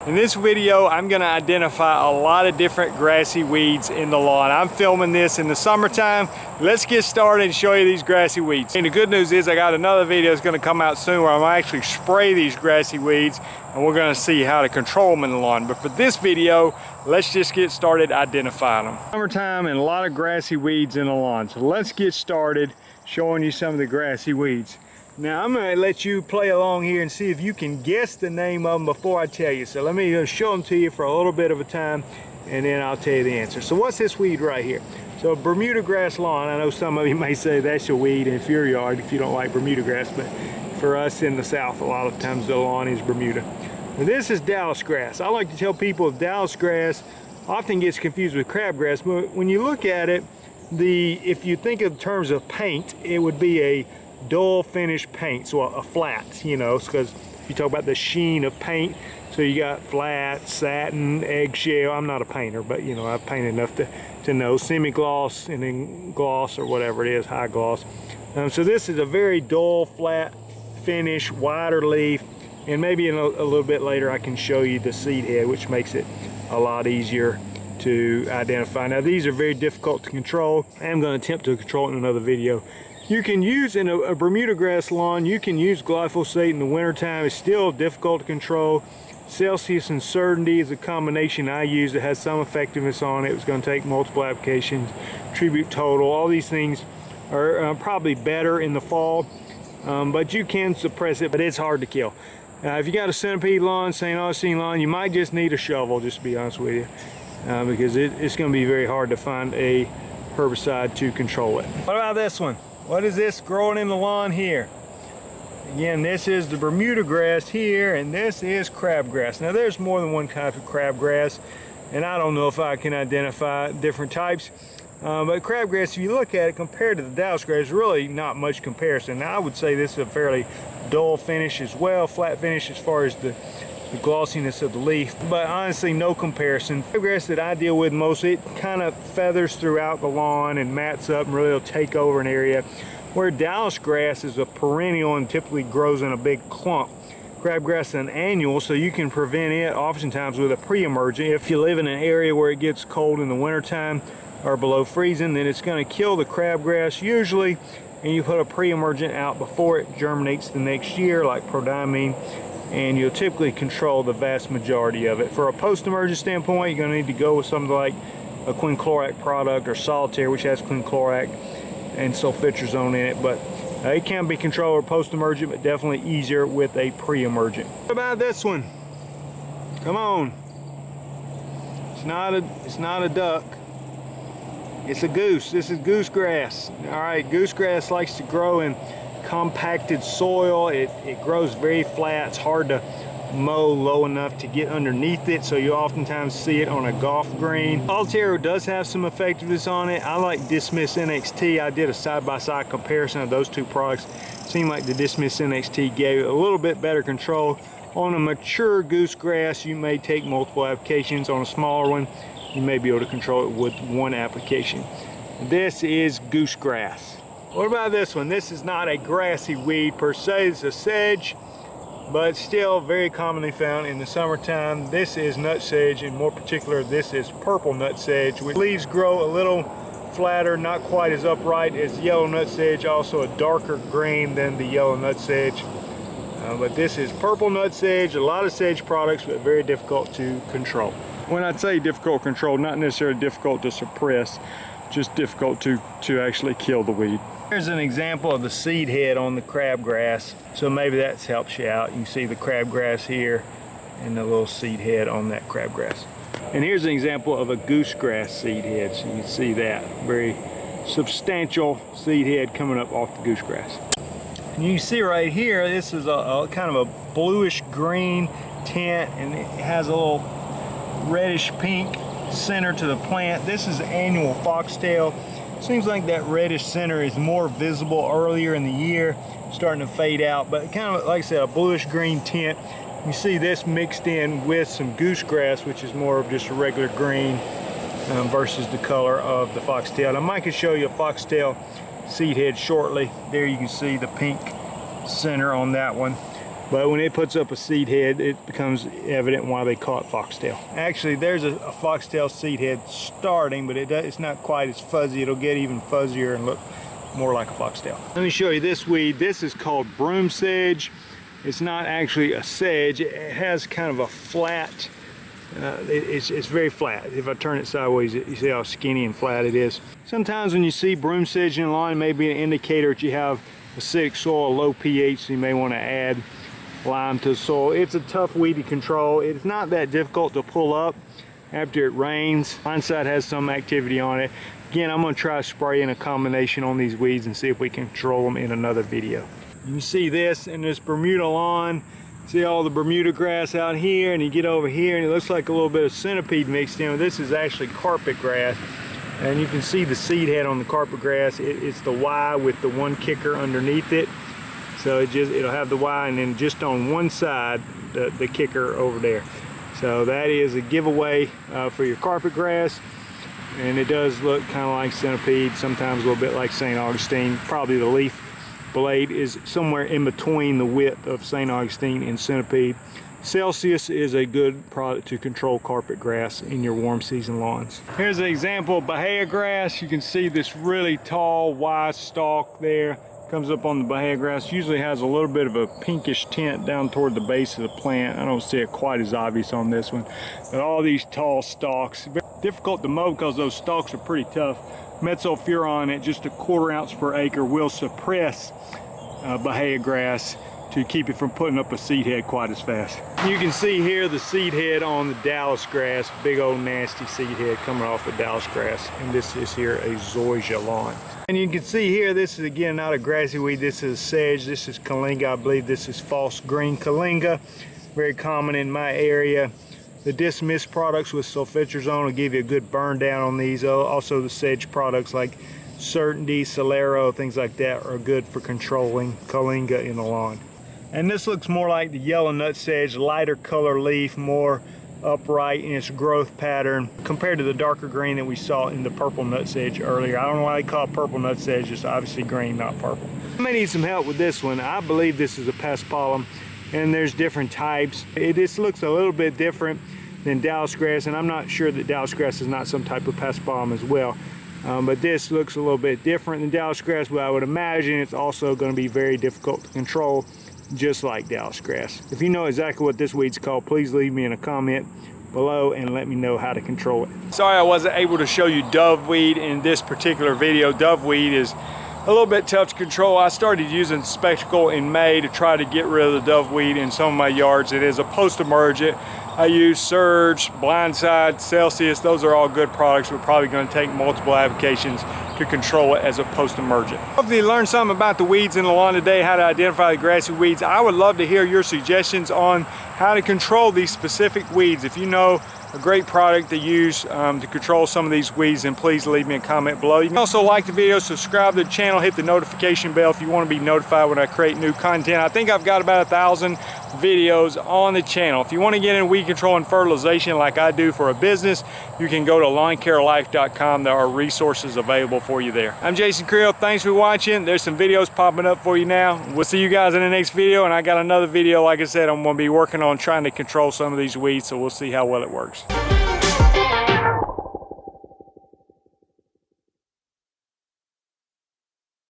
In this video, I'm gonna identify a lot of different grassy weeds in the lawn. I'm filming this in the summertime. Let's get started and show you these grassy weeds. And the good news is I got another video that's gonna come out soon where I'm gonna actually spray these grassy weeds and we're gonna see how to control them in the lawn. But for this video, let's just get started identifying them. Summertime and a lot of grassy weeds in the lawn. So let's get started showing you some of the grassy weeds. Now I'm going to let you play along here and see if you can guess the name of them before I tell you. So let me show them to you for a little bit of a time and then I'll tell you the answer. So what's this weed right here? So Bermuda grass lawn. I know some of you may say that's your weed in your yard if you don't like Bermuda grass, but for us in the South a lot of times the lawn is Bermuda. Now, this is Dallisgrass. I like to tell people Dallisgrass often gets confused with crabgrass, but when you look at it, if you think in terms of paint, it would be a dull finish paint, so a flat, you know, because you talk about the sheen of paint, so you got flat, satin, eggshell. I'm not a painter, but you know, I've painted enough to know semi-gloss and then gloss or whatever it is, high gloss. So this is a very dull, flat finish, wider leaf, and maybe in a little bit later I can show you the seed head, which makes it a lot easier to identify. Now these are very difficult to control. I am going to attempt to control it in another video. You can use in a Bermuda grass lawn, you can use glyphosate in the wintertime. It's still difficult to control. Celsius and Certainty is a combination I use that has some effectiveness on it. It's going to take multiple applications. Tribute Total, all these things are probably better in the fall, but you can suppress it, but it's hard to kill. If you got a centipede lawn, St. Augustine lawn, you might just need a shovel, just to be honest with you, because it's going to be very hard to find a herbicide to control it. What about this one? What is this growing in the lawn here? Again, this is the Bermuda grass here, and this is crabgrass. Now there's more than one type of crabgrass, and I don't know if I can identify different types. But crabgrass, if you look at it compared to the Dallisgrass, really not much comparison. Now I would say this is a fairly dull finish as well, flat finish as far as the glossiness of the leaf, but honestly no comparison. Crabgrass that I deal with most, it kind of feathers throughout the lawn and mats up and really will take over an area, where Dallisgrass is a perennial and typically grows in a big clump. Crabgrass is an annual, so you can prevent it oftentimes with a pre-emergent. If you live in an area where it gets cold in the wintertime or below freezing, then it's going to kill the crabgrass usually, and you put a pre-emergent out before it germinates the next year, like prodiamine, and you'll typically control the vast majority of it. For a post-emergent standpoint, you're going to need to go with something like a quinclorac product or solitaire, which has quinclorac and sulfitrazone in it, but it can be controlled with post-emergent, but definitely easier with a pre-emergent. What about this one? Come on. It's not a duck. It's a goose. This is goosegrass. All right, goosegrass likes to grow in compacted soil. It grows very flat. It's hard to mow low enough to get underneath it, so you oftentimes see it on a golf green. Solitaire does have some effectiveness on it. I like Dismiss NXT. I did a side-by-side comparison of those two products. Seemed like the Dismiss NXT gave a little bit better control. On a mature goosegrass, you may take multiple applications. On a smaller one, you may be able to control it with one application. This is goosegrass. What about this one? This is not a grassy weed per se, it's a sedge, but still very commonly found in the summertime. This is nutsedge, and more particular, this is purple nutsedge, which leaves grow a little flatter, not quite as upright as yellow nutsedge, also a darker green than the yellow nutsedge. But this is purple nutsedge, a lot of sedge products, but very difficult to control. When I say difficult to control, not necessarily difficult to suppress, just difficult to actually kill the weed. Here's an example of the seed head on the crabgrass, so maybe that helps you out. You can see the crabgrass here and the little seed head on that crabgrass. And here's an example of a goosegrass seed head, so you can see that very substantial seed head coming up off the goosegrass. And you can see right here, this is a kind of a bluish green tint, and it has a little reddish pink center to the plant. This is annual foxtail. Seems like that reddish center is more visible earlier in the year, starting to fade out, but kind of, like I said, a bluish green tint. You see this mixed in with some goosegrass, which is more of just a regular green versus the color of the foxtail. Now Mike can show you a foxtail seed head shortly. There you can see the pink center on that one. But when it puts up a seed head, it becomes evident why they call it foxtail. Actually, there's a foxtail seed head starting, but it's not quite as fuzzy. It'll get even fuzzier and look more like a foxtail. Let me show you this weed. This is called broom sedge. It's not actually a sedge. It has kind of a flat, it's very flat. If I turn it sideways, you see how skinny and flat it is. Sometimes when you see broom sedge in the lawn, it may be an indicator that you have acidic soil, low pH, so you may want to add lime to the soil. It's a tough weed to control. It's not that difficult to pull up after it rains. Hindsight has some activity on it. Again, I'm going to try spraying a combination on these weeds and see if we can control them in another video. You can see this in this Bermuda lawn. See all the Bermuda grass out here, and you get over here and it looks like a little bit of centipede mixed in. This is actually carpetgrass, and you can see the seed head on the carpetgrass. It's the Y with the one kicker underneath it. So it'll have the Y, and then just on one side, the kicker over there. So that is a giveaway for your carpetgrass. And it does look kind of like centipede, sometimes a little bit like St. Augustine. Probably the leaf blade is somewhere in between the width of St. Augustine and centipede. Celsius is a good product to control carpetgrass in your warm season lawns. Here's an example of Bahiagrass. You can see this really tall, wide stalk there. Comes up on the Bahiagrass. Usually has a little bit of a pinkish tint down toward the base of the plant. I don't see it quite as obvious on this one. But all these tall stalks, very difficult to mow because those stalks are pretty tough. Metsulfuron at just 1/4 ounce per acre will suppress Bahiagrass to keep it from putting up a seed head quite as fast. You can see here the seed head on the Dallisgrass, big old nasty seed head coming off of Dallisgrass. And this is here a zoysia lawn. And you can see here, this is again not a grassy weed, this is sedge, this is Kyllinga, I believe this is false green Kyllinga, very common in my area. The dismiss products with sulfentrazone will give you a good burn down on these. Also the sedge products like Certainty, Solero, things like that are good for controlling Kyllinga in the lawn. And this looks more like the yellow nutsedge, lighter color leaf, more upright in its growth pattern compared to the darker green that we saw in the purple nutsedge earlier. I don't know why they call it purple nutsedge, it's obviously green, not purple. I may need some help with this one. I believe this is a Paspalum, and there's different types. This looks a little bit different than Dallisgrass, and I'm not sure that Dallisgrass is not some type of Paspalum as well. But this looks a little bit different than Dallisgrass, but I would imagine it's also going to be very difficult to control, just like Dallisgrass. If you know exactly what this weed's called, please leave me in a comment below and let me know how to control it. Sorry I wasn't able to show you doveweed in this particular video. Doveweed is a little bit tough to control. I started using Spectacle in May to try to get rid of the doveweed in some of my yards. It is a post-emergent. I use Surge, Blindside, Celsius. Those are all good products. We're probably going to take multiple applications to control it as a post-emergent. Hopefully you learned something about the weeds in the lawn today, how to identify the grassy weeds. I would love to hear your suggestions on how to control these specific weeds. If you know a great product to use to control some of these weeds, then please leave me a comment below. You can also like the video, subscribe to the channel, hit the notification bell if you want to be notified when I create new content. I think I've got about 1,000 videos on the channel. If you want to get into weed control and fertilization like I do for a business, you can go to lawncarelife.com. There are resources available for you there. I'm Jason Creel. Thanks for watching. There's some videos popping up for you now. We'll see you guys in the next video, and I got another video, like I said, I'm going to be working on trying to control some of these weeds, so we'll see how well it works.